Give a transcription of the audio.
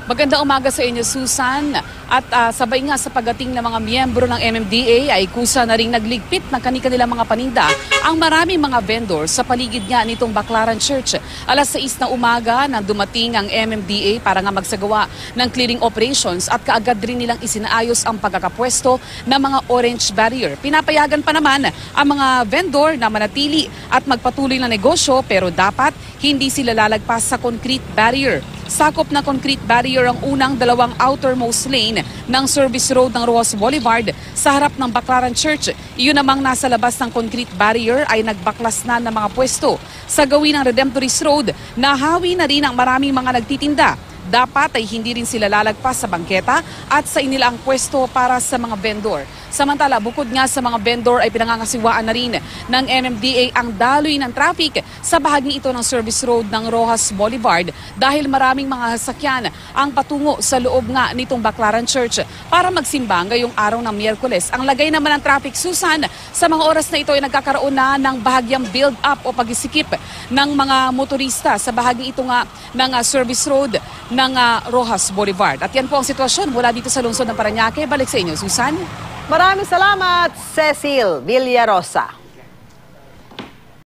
Magandang umaga sa inyo, Susan. At sabay nga sa pagating ng mga miyembro ng MMDA ay kusa na ring nagligpit ng kanilang mga paninda ang maraming mga vendors sa paligid nga nitong Baclaran Church. Alas 6 ng umaga nang dumating ang MMDA para nga magsagawa ng clearing operations at kaagad rin nilang isinaayos ang pagkakapwesto ng mga orange barrier. Pinapayagan pa naman ang mga vendor na manatili at magpatuloy na negosyo pero dapat hindi sila lalagpas sa concrete barrier. Sakop na concrete barrier ang unang dalawang outermost lane ng service road ng Roxas Boulevard sa harap ng Baclaran Church. Iyon namang nasa labas ng concrete barrier ay nagbaklas na ng mga pwesto. Sa gawin ng Redemptorist Road, nahawi na rin ang maraming mga nagtitinda. Dapat ay hindi rin sila lalagpas sa bangketa at sa inilang pwesto para sa mga vendor. Samantala, bukod nga sa mga vendor ay pinangangasiwaan na rin ng MMDA ang daloy ng traffic sa bahaging ito ng service road ng Roxas Boulevard dahil maraming mga sasakyan ang patungo sa loob nga nitong Baclaran Church para magsimba ngayong araw ng Miyerkules. Ang lagay naman ng traffic, Susan, sa mga oras na ito ay nagkakaroon na ng bahagyang build-up o pag-isikip ng mga motorista sa bahaging ito nga ng service road ng Roxas Boulevard. At yan po ang sitwasyon mula dito sa lungsod ng Parañaque. Balik sa inyo, Susan. Maraming salamat, Cecil Villarosa.